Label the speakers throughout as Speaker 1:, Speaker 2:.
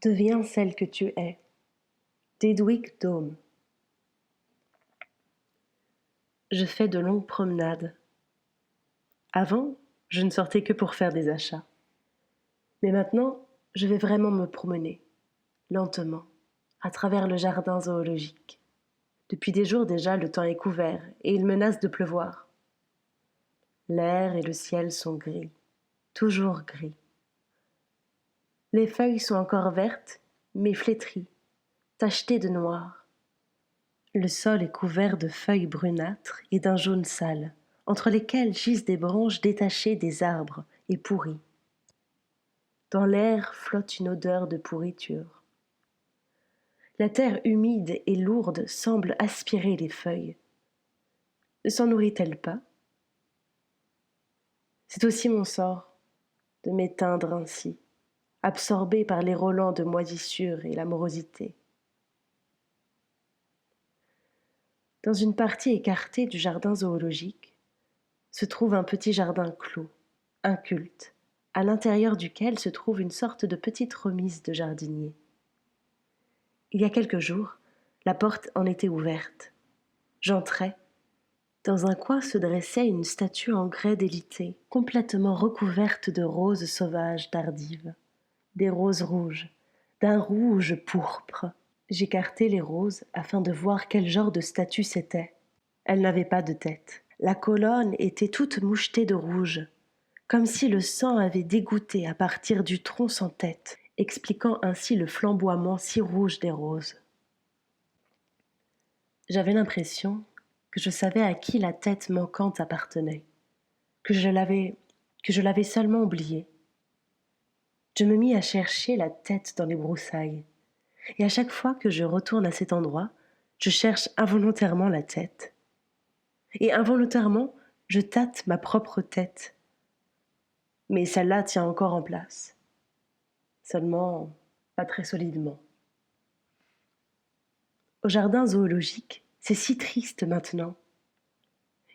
Speaker 1: Deviens celle que tu es. Dedwick Dome. Je fais de longues promenades. Avant, je ne sortais que pour faire des achats. Mais maintenant, je vais vraiment me promener, lentement, à travers le jardin zoologique. Depuis des jours déjà, le temps est couvert et il menace de pleuvoir. L'air et le ciel sont gris, toujours gris. Les feuilles sont encore vertes, mais flétries, tachetées de noir. Le sol est couvert de feuilles brunâtres et d'un jaune sale, entre lesquelles gisent des branches détachées des arbres et pourries. Dans l'air flotte une odeur de pourriture. La terre humide et lourde semble aspirer les feuilles. Ne s'en nourrit-elle pas? C'est aussi mon sort de m'éteindre ainsi, absorbé par les relents de moisissure et la morosité. Dans une partie écartée du jardin zoologique se trouve un petit jardin clos, inculte, à l'intérieur duquel se trouve une sorte de petite remise de jardinier. Il y a quelques jours, la porte en était ouverte. J'entrai. Dans un coin se dressait une statue en grès délité, complètement recouverte de roses sauvages tardives. Des roses rouges, d'un rouge pourpre. J'écartai les roses afin de voir quel genre de statue c'était. Elle n'avait pas de tête. La colonne était toute mouchetée de rouge, comme si le sang avait dégoutté à partir du tronc sans tête, expliquant ainsi le flamboiement si rouge des roses. J'avais l'impression que je savais à qui la tête manquante appartenait, que je l'avais seulement oubliée. Je me mis à chercher la tête dans les broussailles, et à chaque fois que je retourne à cet endroit, je cherche involontairement la tête. Et involontairement, je tâte ma propre tête. Mais celle-là tient encore en place. Seulement, pas très solidement. Au jardin zoologique, c'est si triste maintenant.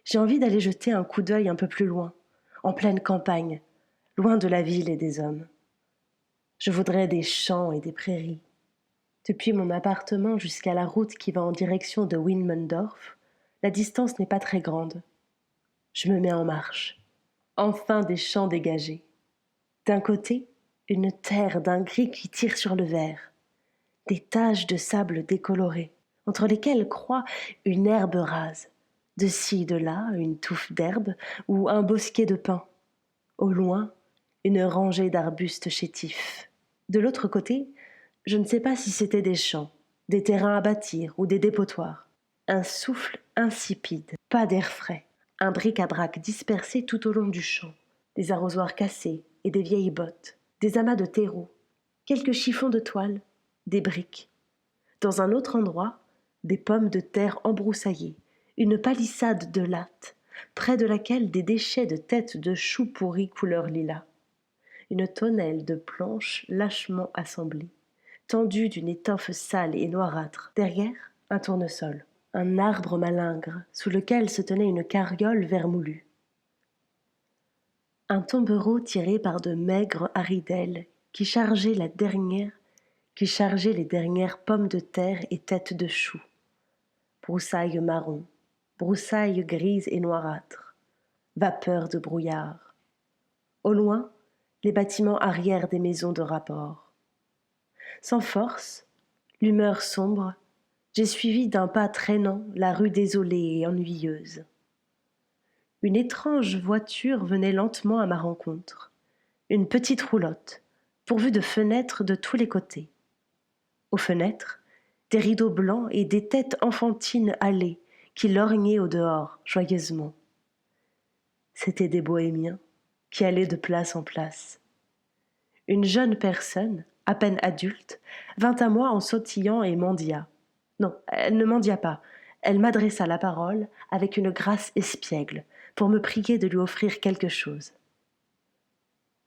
Speaker 1: J'ai envie d'aller jeter un coup d'œil un peu plus loin, en pleine campagne, loin de la ville et des hommes. Je voudrais des champs et des prairies. Depuis mon appartement jusqu'à la route qui va en direction de Wilmendorf, la distance n'est pas très grande. Je me mets en marche. Enfin des champs dégagés. D'un côté, une terre d'un gris qui tire sur le vert. Des taches de sable décolorées, entre lesquelles croît une herbe rase. De ci, de là, une touffe d'herbe ou un bosquet de pins. Au loin, une rangée d'arbustes chétifs. De l'autre côté, je ne sais pas si c'était des champs, des terrains à bâtir ou des dépotoirs. Un souffle insipide, pas d'air frais. Un bric-à-brac dispersé tout au long du champ. Des arrosoirs cassés et des vieilles bottes. Des amas de terreau. Quelques chiffons de toile. Des briques. Dans un autre endroit, des pommes de terre embroussaillées. Une palissade de lattes, près de laquelle des déchets de têtes de choux pourris couleur lilas. Une tonnelle de planches lâchement assemblées, tendue d'une étoffe sale et noirâtre. Derrière, un tournesol. Un arbre malingre, sous lequel se tenait une carriole vermoulue. Un tombereau tiré par de maigres haridelles qui chargeaient les dernières pommes de terre et têtes de choux. Broussailles marron, broussailles grises et noirâtres, vapeur de brouillard. Au loin, les bâtiments arrière des maisons de rapport. Sans force, l'humeur sombre, j'ai suivi d'un pas traînant la rue désolée et ennuyeuse. Une étrange voiture venait lentement à ma rencontre. Une petite roulotte, pourvue de fenêtres de tous les côtés. Aux fenêtres, des rideaux blancs et des têtes enfantines hâlées qui lorgnaient au dehors, joyeusement. C'étaient des bohémiens qui allaient de place en place. Une jeune personne, à peine adulte, vint à moi en sautillant et mendia. Non, elle ne mendia pas. Elle m'adressa la parole avec une grâce espiègle pour me prier de lui offrir quelque chose.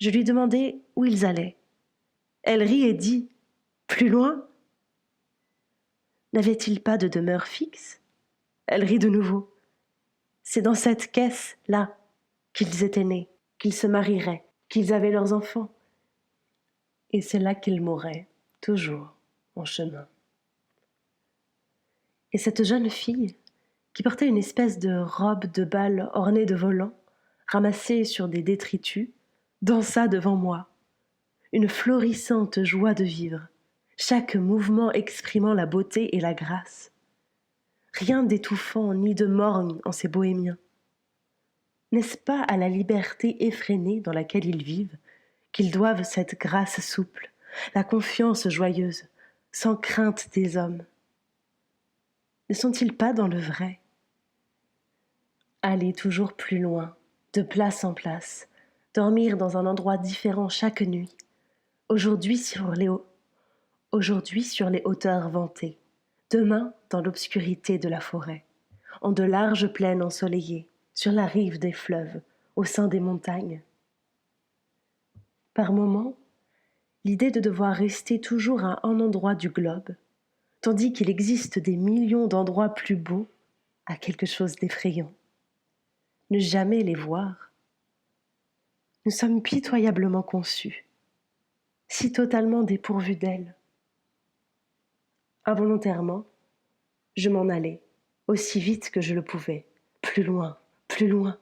Speaker 1: Je lui demandai où ils allaient. Elle rit et dit « Plus loin ?» N'avait-il pas de demeure fixe ? Elle rit de nouveau. C'est dans cette caisse-là qu'ils étaient nés, qu'ils se marieraient, qu'ils avaient leurs enfants. Et c'est là qu'ils mourraient, toujours en chemin. Et cette jeune fille, qui portait une espèce de robe de bal ornée de volants, ramassée sur des détritus, dansa devant moi, une florissante joie de vivre, chaque mouvement exprimant la beauté et la grâce. Rien d'étouffant ni de morne en ces bohémiens. N'est-ce pas à la liberté effrénée dans laquelle ils vivent qu'ils doivent cette grâce souple, la confiance joyeuse, sans crainte des hommes? Ne sont-ils pas dans le vrai? Aller toujours plus loin, de place en place, dormir dans un endroit différent chaque nuit, aujourd'hui sur les hauteurs vantées, demain dans l'obscurité de la forêt, en de larges plaines ensoleillées, sur la rive des fleuves, au sein des montagnes. Par moments, l'idée de devoir rester toujours à un endroit du globe, tandis qu'il existe des millions d'endroits plus beaux, a quelque chose d'effrayant. Ne jamais les voir. Nous sommes pitoyablement conçus, si totalement dépourvus d'elle. Involontairement, je m'en allais, aussi vite que je le pouvais, plus loin, plus loin.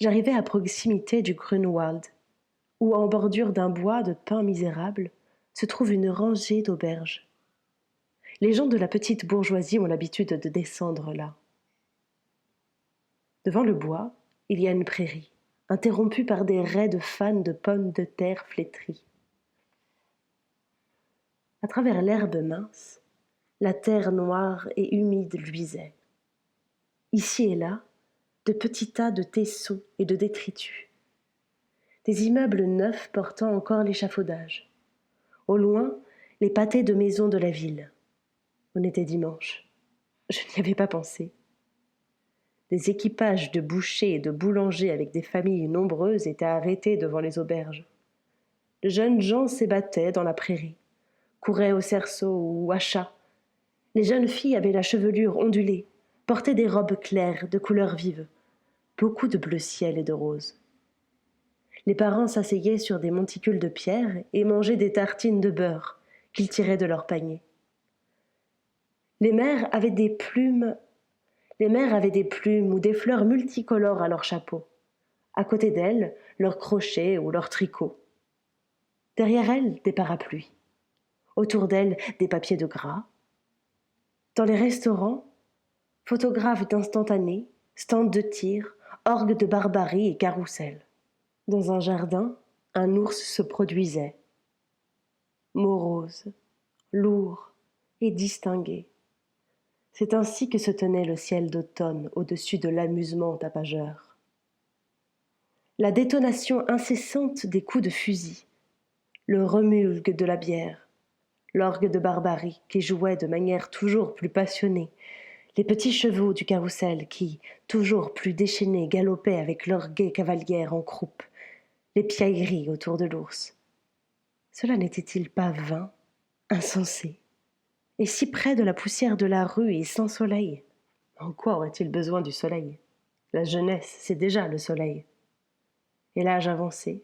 Speaker 1: J'arrivais à proximité du Grunewald, où, en bordure d'un bois de pins misérables, se trouve une rangée d'auberges. Les gens de la petite bourgeoisie ont l'habitude de descendre là. Devant le bois, il y a une prairie, interrompue par des raies de fans de pommes de terre flétries. À travers l'herbe mince, la terre noire et humide luisait. Ici et là, de petits tas de tessons et de détritus. Des immeubles neufs portant encore l'échafaudage. Au loin, les pâtés de maisons de la ville. On était dimanche. Je n'y avais pas pensé. Des équipages de bouchers et de boulangers avec des familles nombreuses étaient arrêtés devant les auberges. De jeunes gens s'ébattaient dans la prairie, couraient au cerceau ou à chat. Les jeunes filles avaient la chevelure ondulée, portaient des robes claires de couleurs vives, beaucoup de bleu ciel et de rose. Les parents s'asseyaient sur des monticules de pierre et mangeaient des tartines de beurre qu'ils tiraient de leur panier. Les mères avaient des plumes ou des fleurs multicolores à leur chapeau. À côté d'elles, leurs crochets ou leurs tricots. Derrière elles, des parapluies. Autour d'elles, des papiers de gras. Dans les restaurants, photographes d'instantanés, stands de tir, orgues de barbarie et carrousel. Dans un jardin, un ours se produisait. Morose, lourd et distingué. C'est ainsi que se tenait le ciel d'automne au-dessus de l'amusement tapageur. La détonation incessante des coups de fusil, le remulgue de la bière, l'orgue de barbarie qui jouait de manière toujours plus passionnée, les petits chevaux du carrousel qui, toujours plus déchaînés, galopaient avec leurs gaies cavalières en croupe, les piailleries autour de l'ours. Cela n'était-il pas vain, insensé, et si près de la poussière de la rue et sans soleil? En quoi aurait-il besoin du soleil? La jeunesse, c'est déjà le soleil. Et l'âge avancé,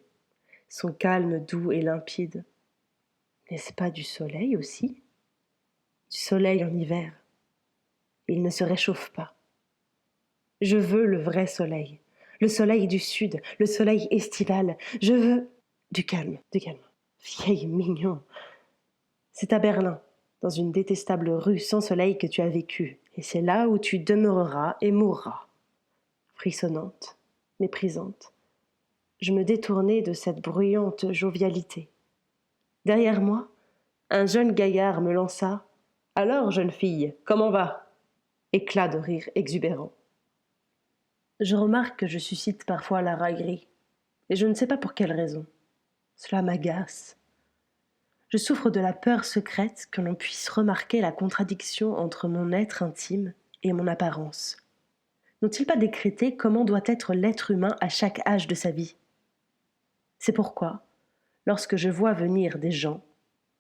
Speaker 1: son calme doux et limpide. N'est-ce pas du soleil aussi? Du soleil en hiver. Il ne se réchauffe pas. Je veux le vrai soleil, le soleil du sud, le soleil estival. Je veux du calme, du calme. Vieille mignon. C'est à Berlin, dans une détestable rue sans soleil que tu as vécu, et c'est là où tu demeureras et mourras. Frissonnante, méprisante, je me détournai de cette bruyante jovialité. Derrière moi, un jeune gaillard me lança « Alors, jeune fille, comment va ?» Éclat de rire exubérant. Je remarque que je suscite parfois la raillerie, et je ne sais pas pour quelle raison. Cela m'agace. Je souffre de la peur secrète que l'on puisse remarquer la contradiction entre mon être intime et mon apparence. N'ont-ils pas décrété comment doit être l'être humain à chaque âge de sa vie? C'est pourquoi, lorsque je vois venir des gens,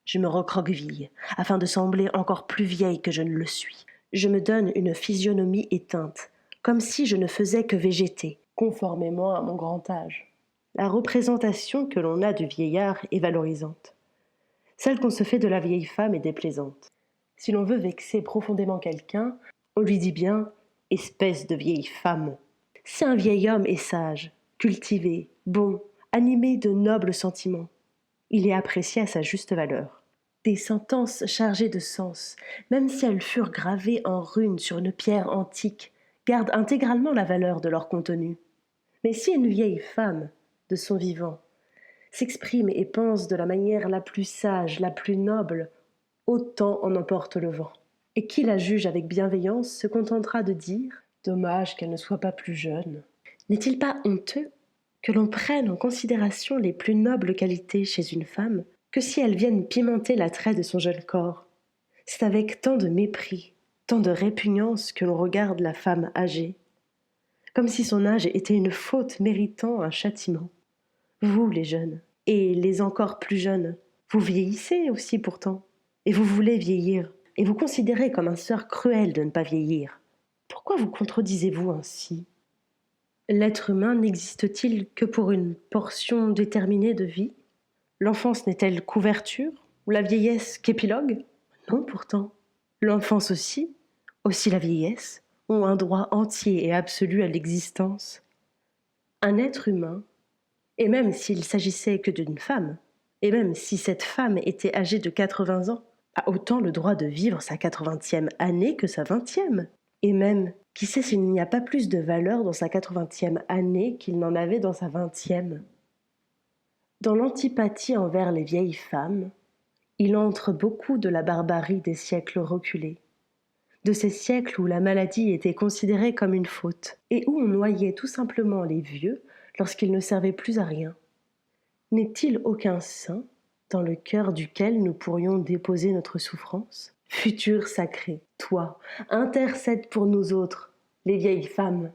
Speaker 1: je me recroqueville, afin de sembler encore plus vieille que je ne le suis. Je me donne une physionomie éteinte, comme si je ne faisais que végéter, conformément à mon grand âge. La représentation que l'on a du vieillard est valorisante. Celle qu'on se fait de la vieille femme est déplaisante. Si l'on veut vexer profondément quelqu'un, on lui dit bien « espèce de vieille femme ». Si un vieil homme est sage, cultivé, bon, animé de nobles sentiments, il est apprécié à sa juste valeur. Des sentences chargées de sens, même si elles furent gravées en runes sur une pierre antique, gardent intégralement la valeur de leur contenu. Mais si une vieille femme, de son vivant, s'exprime et pense de la manière la plus sage, la plus noble, autant en emporte le vent. Et qui la juge avec bienveillance se contentera de dire « dommage qu'elle ne soit pas plus jeune ». N'est-il pas honteux que l'on prenne en considération les plus nobles qualités chez une femme que si elles viennent pimenter l'attrait de son jeune corps? C'est avec tant de mépris, tant de répugnance que l'on regarde la femme âgée, comme si son âge était une faute méritant un châtiment. Vous, les jeunes, et les encore plus jeunes, vous vieillissez aussi pourtant, et vous voulez vieillir, et vous considérez comme un sort cruel de ne pas vieillir. Pourquoi vous contredisez-vous ainsi? L'être humain n'existe-t-il que pour une portion déterminée de vie? L'enfance n'est-elle couverture, ou la vieillesse qu'épilogue? Non pourtant. L'enfance aussi la vieillesse, ont un droit entier et absolu à l'existence. Un être humain, et même s'il s'agissait que d'une femme, et même si cette femme était âgée de 80 ans, a autant le droit de vivre sa 80e année que sa 20e. Et même, qui sait s'il n'y a pas plus de valeur dans sa 80e année qu'il n'en avait dans sa 20e. Dans l'antipathie envers les vieilles femmes, il entre beaucoup de la barbarie des siècles reculés, de ces siècles où la maladie était considérée comme une faute, et où on noyait tout simplement les vieux lorsqu'ils ne servaient plus à rien. N'est-il aucun saint dans le cœur duquel nous pourrions déposer notre souffrance? Futur sacré, toi, intercède pour nous autres, les vieilles femmes.